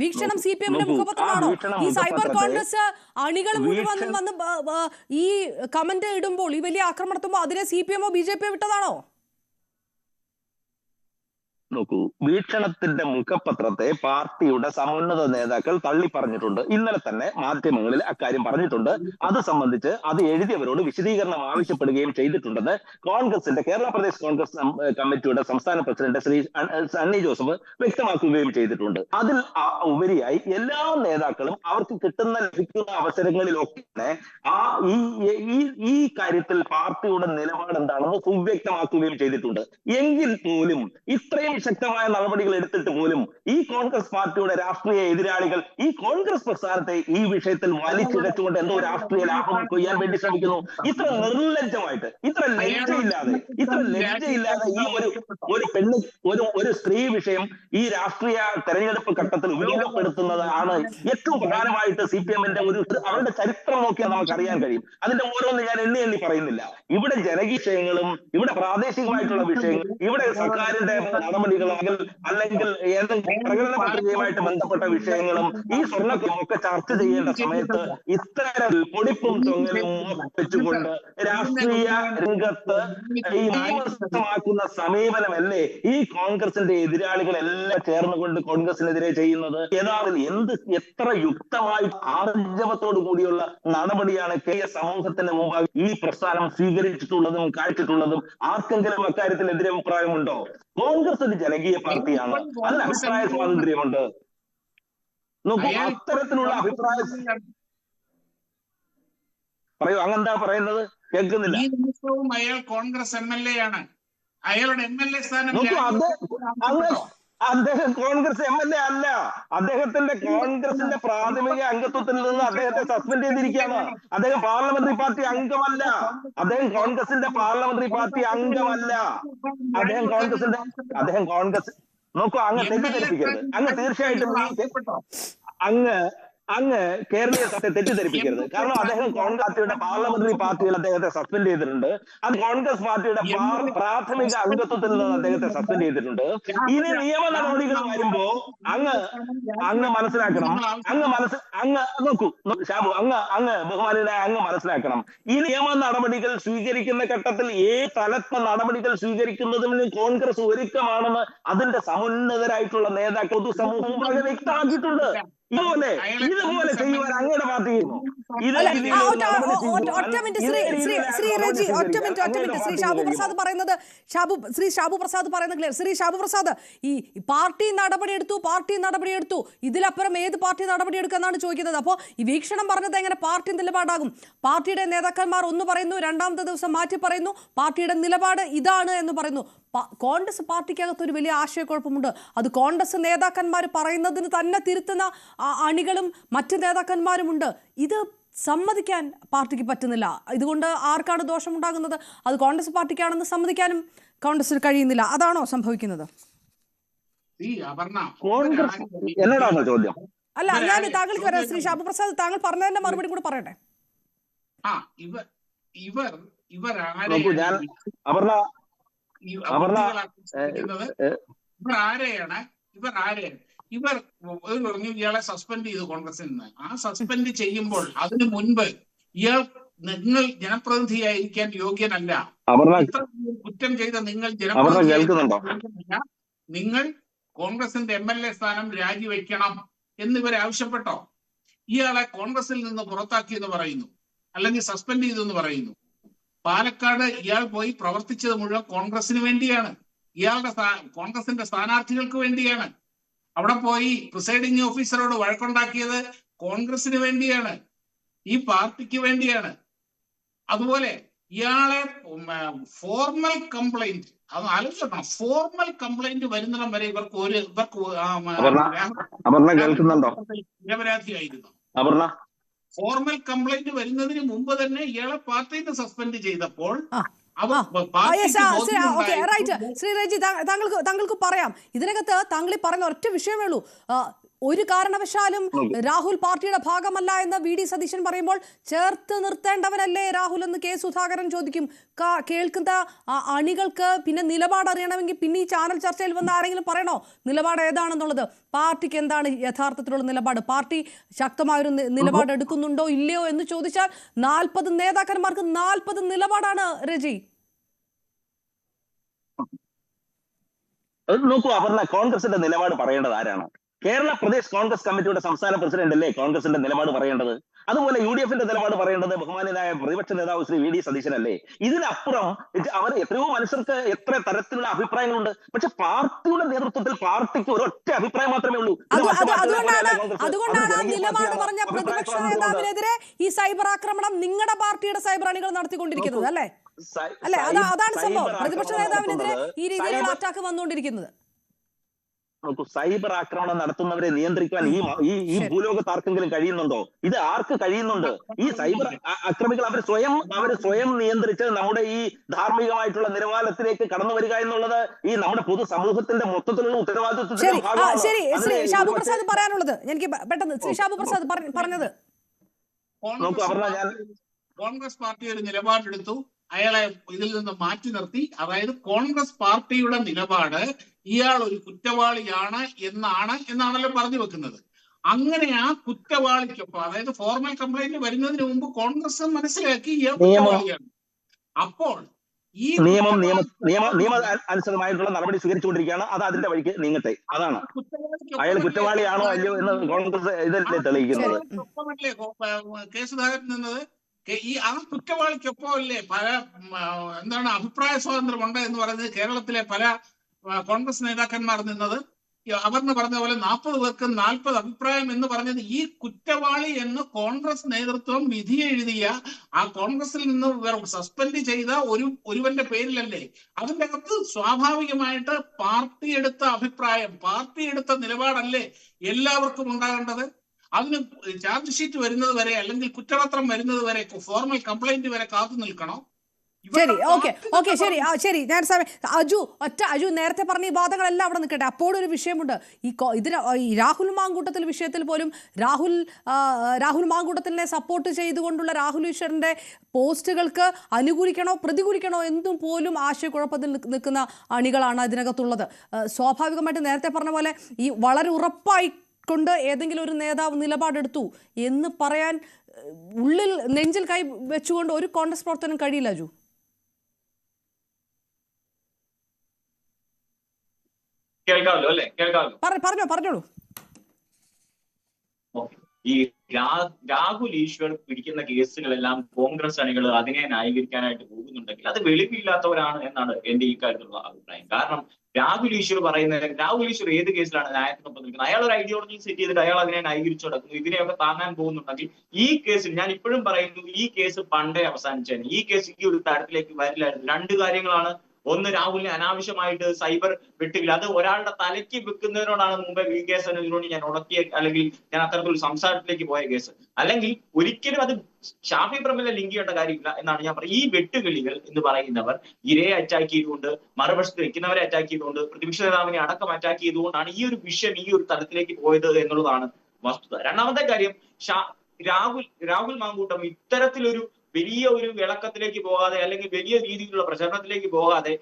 വീക്ഷണം CPM-ന്റെ മുഖപത്രമാണോ? ഈ സൈബർ കോൺഗ്രസ് അണികൾ മുഴുവൻ വന്ന് ഈ കമന്റ് ഇടുമ്പോൾ, ഈ വലിയ ആക്രമണത്തുമ്പോൾ അതിനെ CPM-ഓ BJP-യോ വിട്ടതാണോ? നോക്കൂ, വീക്ഷണത്തിന്റെ മുഖപത്രത്തെ പാർട്ടിയുടെ സമുന്നത നേതാക്കൾ തള്ളി പറഞ്ഞിട്ടുണ്ട്. ഇന്നലെ തന്നെ മാധ്യമങ്ങളിൽ അക്കാര്യം പറഞ്ഞിട്ടുണ്ട്. അത് സംബന്ധിച്ച് അത് എഴുതിയവരോട് വിശദീകരണം ആവശ്യപ്പെടുകയും ചെയ്തിട്ടുണ്ടെന്ന് കോൺഗ്രസിന്റെ കേരള പ്രദേശ് കോൺഗ്രസ് കമ്മിറ്റിയുടെ സംസ്ഥാന പ്രസിഡന്റ് ശ്രീ സണ്ണി ജോസഫ് വ്യക്തമാക്കുകയും ചെയ്തിട്ടുണ്ട്. അതിൽ ഉപരിയായി എല്ലാ നേതാക്കളും അവർക്ക് ലഭിക്കുന്ന അവസരങ്ങളിലൊക്കെ ഈ കാര്യത്തിൽ പാർട്ടിയുടെ നിലപാട് എന്താണെന്ന് സുവ്യക്തമാക്കുകയും ചെയ്തിട്ടുണ്ട്. എങ്കിൽ പോലും ഇത്രയും ശക്തമായ നടപടികൾ എടുത്തിട്ട് പോലും ഈ കോൺഗ്രസ് പാർട്ടിയുടെ രാഷ്ട്രീയ എതിരാളികൾ ഈ കോൺഗ്രസ് പ്രസ്ഥാനത്തെ ഈ വിഷയത്തിൽ വലിച്ചിഴച്ചുകൊണ്ട് എന്തോ രാഷ്ട്രീയ ലാഭം കൊയ്യാൻ വേണ്ടി ശ്രമിക്കുന്നു. ഇത്ര നിർലജ്ജമായിട്ട്, ഇത്ര ലജ്ജയില്ലാതെ ഈ ഒരു പെണ്ണ് ഒരു സ്ത്രീ വിഷയം ഈ രാഷ്ട്രീയ തെരഞ്ഞെടുപ്പ് ഘട്ടത്തിൽ ഉപയോഗപ്പെടുത്തുന്നതാണ് ഏറ്റവും പ്രധാനമായിട്ട് CPM-ന്റെ അവരുടെ ചരിത്രം നോക്കിയാൽ നമുക്ക് അറിയാൻ കഴിയും. അതിന്റെ ഓരോന്ന് ഞാൻ എണ്ണി പറയുന്നില്ല. ഇവിടെ ജനകീയ വിഷയങ്ങളും ഇവിടെ പ്രാദേശികമായിട്ടുള്ള വിഷയങ്ങൾ, ഇവിടെ സർക്കാരിന്റെ നടപടികളും അല്ലെങ്കിൽ ഏതെങ്കിലും പ്രകടന പത്രികയുമായിട്ട് ബന്ധപ്പെട്ട വിഷയങ്ങളും ഈ സ്വർണ്ണക്കൊക്കെ ചർച്ച ചെയ്യേണ്ട സമയത്ത് ഇത്തരം പൊടിപ്പും തൊങ്ങലും വെച്ചുകൊണ്ട് രാഷ്ട്രീയ രംഗത്ത് ഈ നിയമസമാക്കുന്ന സമീപനമല്ലേ ഈ കോൺഗ്രസിന്റെ എതിരാളികളെല്ലാം ചേർന്നുകൊണ്ട് കോൺഗ്രസിനെതിരെ ചെയ്യുന്നത്? യഥാർത്ഥത്തിൽ എത്ര യുക്തമായി ആർജവത്തോടു കൂടിയുള്ള നടപടിയാണ് സമൂഹത്തിന്റെ മുമ്പാകെ ഈ പ്രസ്ഥാനം സ്വീകരിച്ചിട്ടുള്ളതും കാഴ്ചിട്ടുള്ളതും? ആർക്കെങ്കിലും അക്കാര്യത്തിൽ എതിരഭിപ്രായമുണ്ടോ? കോൺഗ്രസ് ഒരു ജനകീയ പാർട്ടിയാണ്, അതിൽ അഭിപ്രായ സ്വാതന്ത്ര്യമുണ്ട്. നോക്കൂ, അത്തരത്തിലുള്ള അഭിപ്രായ പറയൂ. അങ്ങെന്താ പറയുന്നത്? കേൾക്കുന്നില്ല. ഈ നിമിഷവും അയാൾ കോൺഗ്രസ് MLA ആണ്. അയാളുടെ MLA സ്ഥാനം അദ്ദേഹം കോൺഗ്രസ് MLA അല്ല. അദ്ദേഹത്തിന്റെ കോൺഗ്രസിന്റെ പ്രാഥമിക അംഗത്വത്തിൽ നിന്ന് അദ്ദേഹത്തെ സസ്പെൻഡ് ചെയ്തിരിക്കുകയാണ്. അദ്ദേഹം പാർലമെന്ററി പാർട്ടി അംഗമല്ല. അദ്ദേഹം കോൺഗ്രസിന്റെ പാർലമെന്ററി പാർട്ടി അംഗമല്ല. അദ്ദേഹം കോൺഗ്രസ് നോക്കൂ, അങ്ങ് തെറ്റിദ്ധരിപ്പിക്കരുത്. അങ്ങ് തീർച്ചയായിട്ടും അങ്ങ് കേരളീയ സഭയെ തെറ്റിദ്ധരിപ്പിക്കരുത്. കാരണം അദ്ദേഹം കോൺഗ്രസ് പാർട്ടിയുടെ പാർലമെന്ററി പാർട്ടിയിൽ അദ്ദേഹത്തെ സസ്പെൻഡ് ചെയ്തിട്ടുണ്ട്. അത് കോൺഗ്രസ് പാർട്ടിയുടെ പ്രാഥമിക അംഗത്വത്തിൽ നിന്ന് അദ്ദേഹത്തെ സസ്പെൻഡ് ചെയ്തിട്ടുണ്ട്. ഇനി നിയമ നടപടികൾ വരുമ്പോ അങ്ങ് മനസ്സിലാക്കണം. നോക്കൂ ഷാബു, ബഹുമാനായ അങ്ങ് മനസ്സിലാക്കണം. ഈ നിയമ നടപടികൾ സ്വീകരിക്കുന്ന ഘട്ടത്തിൽ തലത്തെ നടപടികൾ സ്വീകരിക്കുന്നതിന് കോൺഗ്രസ് ഒരുക്കമാണെന്ന് അതിന്റെ സമുന്നതരായിട്ടുള്ള നേതാക്കൾ പൊതുസമൂഹം വ്യക്തമാക്കിയിട്ടുണ്ട്. ഇതുപോലെ ചെയ്യുവാൻ അങ്ങയുടെ പാർട്ടി ചെയ്യുന്നു. ശ്രീ ഷാബു പ്രസാദ് പറയുന്നത് ക്ലിയർ. ശ്രീ ഷാബു പ്രസാദ്, ഈ പാർട്ടി നടപടിയെടുത്തു, ഇതിലപ്പുറം ഏത് പാർട്ടി നടപടിയെടുക്കുക എന്നാണ് ചോദിക്കുന്നത്. അപ്പോൾ ഈ വീക്ഷണം പറഞ്ഞത് എങ്ങനെ പാർട്ടി നിലപാടാകും? പാർട്ടിയുടെ നേതാക്കന്മാർ ഒന്ന് പറയുന്നു, രണ്ടാമത്തെ ദിവസം മാറ്റി പറയുന്നു, പാർട്ടിയുടെ നിലപാട് ഇതാണ് എന്ന് പറയുന്നു. കോൺഗ്രസ് പാർട്ടിക്കകത്ത് ഒരു വലിയ ആശയക്കുഴപ്പമുണ്ട്. അത് കോൺഗ്രസ് നേതാക്കന്മാർ പറയുന്നതിന് തന്നെ തിരുത്തുന്ന അണികളും മറ്റ് നേതാക്കന്മാരുമുണ്ട്. ഇത് സമ്മതിക്കാൻ പാർട്ടിക്ക് പറ്റുന്നില്ല. ഇതുകൊണ്ട് ആർക്കാണ് ദോഷമുണ്ടാകുന്നത്? അത് കോൺഗ്രസ് പാർട്ടിക്കാണെന്ന് സമ്മതിക്കാനും കോൺഗ്രസിന് കഴിയുന്നില്ല. അതാണോ സംഭവിക്കുന്നത്? ചോദ്യം അല്ല, ഞാൻ താങ്കൾക്ക് വരാം. ശ്രീ ഷാബു പ്രസാദ്, താങ്കൾ പറഞ്ഞതിന്റെ മറുപടി കൂടെ പറയട്ടെ. ഇവർ പറഞ്ഞു ഇയാളെ സസ്പെൻഡ് ചെയ്തു കോൺഗ്രസിൽ നിന്ന്. ആ സസ്പെൻഡ് ചെയ്യുമ്പോൾ അതിനു മുൻപ് ഇയാൾ നിങ്ങൾ ജനപ്രതിനിധിയായിരിക്കാൻ യോഗ്യനല്ല, കുറ്റം ചെയ്ത നിങ്ങൾ ജനപ്രതിനിധിയല്ല, നിങ്ങൾ കോൺഗ്രസിന്റെ MLA സ്ഥാനം രാജിവെക്കണം എന്നിവരെ ആവശ്യപ്പെട്ടോ? ഇയാളെ കോൺഗ്രസിൽ നിന്ന് പുറത്താക്കിയെന്ന് പറയുന്നു, അല്ലെങ്കിൽ സസ്പെൻഡ് ചെയ്തു എന്ന് പറയുന്നു. പാലക്കാട് ഇയാൾ പോയി പ്രവർത്തിച്ചത് മുഴുവൻ കോൺഗ്രസിന് വേണ്ടിയാണ്, കോൺഗ്രസിന്റെ സ്ഥാനാർത്ഥികൾക്ക് വേണ്ടിയാണ്. അവിടെ പോയി പ്രിസൈഡിംഗ് ഓഫീസറോട് വഴക്കുണ്ടാക്കിയത് കോൺഗ്രസിന് വേണ്ടിയാണ്, ഈ പാർട്ടിക്ക് വേണ്ടിയാണ്. അതുപോലെ ഇയാളെ ഫോർമൽ കംപ്ലൈന്റ്, അത് ആലോചിക്കണം, ഫോർമൽ കംപ്ലൈന്റ് വരുന്നിടം വരെ ഇവർക്ക് നിരപരാധിയായിരുന്നു. ഫോർമൽ കംപ്ലൈന്റ് വരുന്നതിന് മുമ്പ് തന്നെ ഇയാളെ പാർട്ടിയിൽ നിന്ന് സസ്പെൻഡ് ചെയ്തപ്പോൾ ശ്രീ രജി, താങ്കൾക്ക് പറയാം. ഇതിനകത്ത് താങ്കൾ ഈ പറയുന്ന ഒറ്റ വിഷയമേ ഉള്ളൂ. ഒരു കാരണവശാലും രാഹുൽ പാർട്ടിയുടെ ഭാഗമല്ല എന്ന് വി ഡി സതീശൻ പറയുമ്പോൾ ചേർത്ത് നിർത്തേണ്ടവനല്ലേ രാഹുൽ എന്ന് കെ സുധാകരൻ ചോദിക്കും. കേൾക്കുന്ന അണികൾക്ക് പിന്നെ നിലപാട് അറിയണമെങ്കിൽ പിന്നെ ഈ ചാനൽ ചർച്ചയിൽ വന്ന് ആരെങ്കിലും പറയണോ നിലപാട് ഏതാണെന്നുള്ളത്? പാർട്ടിക്ക് എന്താണ് യഥാർത്ഥത്തിലുള്ള നിലപാട്? പാർട്ടി ശക്തമായൊരു നിലപാട് എടുക്കുന്നുണ്ടോ ഇല്ലയോ എന്ന് ചോദിച്ചാൽ 40 നേതാക്കന്മാർക്ക് 40 നിലപാടാണ് രജി. നോക്കൂ അപർണ, കോൺഗ്രസിന്റെ നിലപാട് പറയേണ്ടത് ആരാണ്? കേരള പ്രദേശ് കോൺഗ്രസ് കമ്മിറ്റിയുടെ സംസ്ഥാന പ്രസിഡന്റ് അല്ലേ കോൺഗ്രസിന്റെ നിലപാട് പറയേണ്ടത്? അതുപോലെ UDF നിലപാട് പറയേണ്ടത് ബഹുമാനായ പ്രതിപക്ഷ നേതാവ് ശ്രീ VD സതീശനല്ലേ? ഇതിനപ്പുറം അവർ എത്രയോ മനുഷ്യർക്ക് എത്ര തരത്തിലുള്ള അഭിപ്രായങ്ങളുണ്ട്. പക്ഷെ പാർട്ടിയുടെ നേതൃത്വത്തിൽ പാർട്ടിക്ക് ഒരൊറ്റ അഭിപ്രായം മാത്രമേ ഉള്ളൂ. അതുകൊണ്ടാണ് നിലപാട് പറഞ്ഞ പ്രതിപക്ഷ നേതാവിനെതിരെ ഈ സൈബർ ആക്രമണം നിങ്ങളുടെ പാർട്ടിയുടെ സൈബർ അണികൾ നടത്തിക്കൊണ്ടിരിക്കുന്നത് അല്ലേ? അല്ലെ, അതാണ് സംഭവം. പ്രതിപക്ഷ നേതാവിനെതിരെ ഈ രീതിയിലുള്ള അറ്റാക്ക് വന്നുകൊണ്ടിരിക്കുന്നത്. നോക്കൂ, സൈബർ ആക്രമണം നടത്തുന്നവരെ നിയന്ത്രിക്കാൻ ഈ ഭൂലോകത്ത് ആർക്കെങ്കിലും കഴിയുന്നുണ്ടോ? ഇത് ആർക്ക് കഴിയുന്നുണ്ട്? ഈ സൈബർ അക്രമികൾ അവർ സ്വയം നിയന്ത്രിച്ച് നമ്മുടെ ഈ ധാർമ്മികമായിട്ടുള്ള നിലവാരത്തിലേക്ക് കടന്നു വരിക എന്നുള്ളത് ഈ നമ്മുടെ പൊതു സമൂഹത്തിന്റെ മൊത്തത്തിലുള്ള ഉത്തരവാദിത്വത്തിന്റെ ഭാഗമാണ്. ശരി, ശ്രീ ഷാബു പ്രസാദ് പറയാനുള്ളത് എനിക്ക് പെട്ടെന്ന് ശ്രീ ഷാബു പ്രസാദ് പറഞ്ഞത്. കോൺഗ്രസ് പാർട്ടി ഒരു നിലപാടെടുത്തു, അയാളെ ഇതിൽ നിന്ന് മാറ്റി നിർത്തി. അതായത് കോൺഗ്രസ് പാർട്ടിയുടെ നിലപാട് ഇയാൾ ഒരു കുറ്റവാളിയാണ് എന്നാണല്ലോ പറഞ്ഞു വെക്കുന്നത്. അങ്ങനെ ആ കുറ്റവാളിക്കൊപ്പം, അതായത് ഫോർമൽ കംപ്ലൈന്റ് വരുന്നതിന് മുമ്പ് കോൺഗ്രസ് മനസ്സിലാക്കി ഇയാൾ കുറ്റവാളിയാണ്. അപ്പോൾ ഈ നിയമ അനുസൃതമായിട്ടുള്ള നടപടി സ്വീകരിച്ചുകൊണ്ടിരിക്കുകയാണ്. അത് അതിന്റെ വഴിക്ക് നീങ്ങട്ടെ. അതാണ് അയാൾ കുറ്റവാളിയാണോ അല്ലയോ എന്ന് കോൺഗ്രസ് ഇതിൽ തെളിയിക്കുന്നത്. കെ സുധാകരൻ നിന്നത് ആ കുറ്റവാളിക്കൊപ്പം അല്ലേ പല അഭിപ്രായ സ്വാതന്ത്ര്യം ഉണ്ട് എന്ന് പറയുന്നത് കേരളത്തിലെ പല കോൺഗ്രസ് നേതാക്കന്മാർ നിന്നത്. അവർന്ന് പറഞ്ഞ പോലെ 40 പേർക്ക് 40 അഭിപ്രായം എന്ന് പറഞ്ഞത് ഈ കുറ്റവാളി എന്ന് കോൺഗ്രസ് നേതൃത്വം വിധി എഴുതിയ ആ കോൺഗ്രസിൽ നിന്ന് സസ്പെൻഡ് ചെയ്ത ഒരുവന്റെ പേരിലല്ലേ? അതിന്റെ അകത്ത് സ്വാഭാവികമായിട്ട് പാർട്ടി എടുത്ത അഭിപ്രായം, പാർട്ടി എടുത്ത നിലപാടല്ലേ എല്ലാവർക്കും ഉണ്ടാകേണ്ടത്? അതിന് ചാർജ് ഷീറ്റ് വരുന്നത് വരെ അല്ലെങ്കിൽ കുറ്റപത്രം വരുന്നത് വരെ, ഫോർമൽ കംപ്ലൈന്റ് വരെ കാത്തു നിൽക്കണോ? ശരി, ഓക്കെ ശരി. ഞാൻ അജു നേരത്തെ പറഞ്ഞ ഈ വാദങ്ങളെല്ലാം അവിടെ നിൽക്കട്ടെ. അപ്പോഴൊരു വിഷയമുണ്ട്. ഈ രാഹുൽ മാങ്കൂട്ടത്തിൽ വിഷയത്തിൽ പോലും രാഹുൽ മാങ്കൂട്ടത്തിനെ സപ്പോർട്ട് ചെയ്തുകൊണ്ടുള്ള രാഹുൽ ഈശ്വറിന്റെ പോസ്റ്റുകൾക്ക് അനുകൂലിക്കണോ പ്രതികൂലിക്കണോ എന്നും പോലും ആശയക്കുഴപ്പത്തിൽ നിൽക്കുന്ന അണികളാണ് അതിനകത്തുള്ളത്. സ്വാഭാവികമായിട്ട് നേരത്തെ പറഞ്ഞ പോലെ ഈ വളരെ ഉറപ്പായി കൊണ്ട് ഏതെങ്കിലും ഒരു നേതാവ് നിലപാടെടുത്തു എന്ന് പറയാൻ ഉള്ളിൽ നെഞ്ചിൽ കൈ വെച്ചുകൊണ്ട് ഒരു കോൺഗ്രസ് പ്രവർത്തനം കഴിയില്ല. അജു കേൾക്കാമല്ലോ അല്ലേ? കേൾക്കാമല്ലോ, പറഞ്ഞോളൂ. ഈ രാഹുൽ ഈശ്വർ പിടിക്കുന്ന കേസുകളെല്ലാം കോൺഗ്രസ് അണികൾ അതിനെ ന്യായീകരിക്കാനായിട്ട് പോകുന്നുണ്ടെങ്കിൽ അത് വെളിവില്ലാത്തവരാണ് എന്നാണ് എന്റെ ഈ കാര്യത്തിലുള്ള അഭിപ്രായം. കാരണം രാഹുൽ ഈശ്വർ ഏത് കേസിലാണ് ന്യായത്തിനൊപ്പം നിൽക്കുന്നത്? അയാൾ ഒരു ഐഡിയോളജി സെറ്റ് ചെയ്തിട്ട് അയാൾ അതിനെ ന്യായീകരിച്ചു നടക്കുന്നു. ഇതിനെയൊക്കെ താങ്ങാൻ പോകുന്നുണ്ടെങ്കിൽ ഈ കേസിൽ ഞാൻ ഇപ്പോഴും പറയുന്നു, ഈ കേസ് പണ്ടേ അവസാനിച്ചാണ്. ഈ കേസ് ഈ ഒരു തരത്തിലേക്ക് വരില്ലായിരുന്നു. 2 കാര്യങ്ങളാണ്. ഒന്ന്, രാഹുലിനെ അനാവശ്യമായിട്ട് സൈബർ വെട്ടുകില്ല, അത് ഒരാളുടെ തലയ്ക്ക് വെക്കുന്നതിനോടാണ് മുമ്പേ VK സനോജിനോട് ഞാൻ ഉടക്കിയ അല്ലെങ്കിൽ ഞാൻ അത്തരത്തിലൊരു സംസാരത്തിലേക്ക് പോയ കേസ്. അല്ലെങ്കിൽ ഒരിക്കലും അത് ഷാഫി പറമ്പിലിനെ ലിങ്ക് ചെയ്യേണ്ട കാര്യമില്ല എന്നാണ് ഞാൻ പറയുന്നത്. ഈ വെട്ടുകിളികൾ എന്ന് പറയുന്നവർ ഇരയെ അറ്റാക്ക് ചെയ്തുകൊണ്ട്, മറുവശത്ത് വെക്കുന്നവരെ അറ്റാക്ക് ചെയ്തുകൊണ്ട്, പ്രതിപക്ഷ നേതാവിനെ അടക്കം അറ്റാക്ക് ചെയ്തുകൊണ്ടാണ് ഈ ഒരു വിഷയം ഈ ഒരു തലത്തിലേക്ക് പോയത് എന്നുള്ളതാണ് വസ്തുത. രണ്ടാമത്തെ കാര്യം, രാഹുൽ മാങ്കൂട്ടം ഇത്തരത്തിലൊരു വലിയ ഒരു വിളക്കത്തിലേക്ക് പോകാതെ അല്ലെങ്കിൽ വലിയ രീതിയിലുള്ള പ്രചരണത്തിലേക്ക് പോകാതെ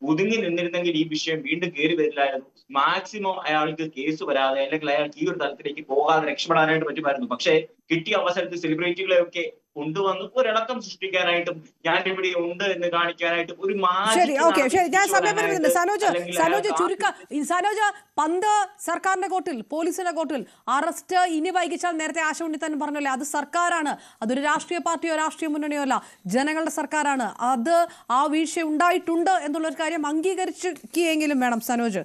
ഒതുങ്ങി നിന്നിരുന്നെങ്കിൽ ഈ വിഷയം വീണ്ടും കയറി വരില്ലായിരുന്നു. മാക്സിമം അയാൾക്ക് കേസ് വരാതെ അല്ലെങ്കിൽ അയാൾക്ക് ഈ ഒരു തലത്തിലേക്ക് പോകാതെ രക്ഷപ്പെടാനായിട്ട് പറ്റുമായിരുന്നു. പക്ഷേ കിട്ടിയ അവസരത്തിൽ സെലിബ്രിറ്റികളെയൊക്കെ കൊണ്ടുവന്ന് ഒരിളക്കം സൃഷ്ടിക്കാനായിട്ടും ഞാൻ ഇവിടെ ഉണ്ട് എന്ന് കാണിക്കാനായിട്ടും ഒരു സനോജ് പന്ത് സർക്കാരിന്റെ കോട്ടിൽ, പോലീസിന്റെ കോട്ടിൽ. അറസ്റ്റ് ഇനി വൈകിച്ചാൽ നേരത്തെ ആശുപത്രി തന്നെ പറഞ്ഞല്ലേ, അത് സർക്കാരാണ്, അതൊരു രാഷ്ട്രീയ പാർട്ടിയോ രാഷ്ട്രീയ മുന്നണിയോ അല്ല, ജനങ്ങളുടെ സർക്കാരാണ്. അത് ആ വീഴ്ച ഉണ്ടായിട്ടുണ്ട് എന്നുള്ളൊരു കാര്യം അംഗീകരിക്കുകയെങ്കിലും വേണം സനോജ്.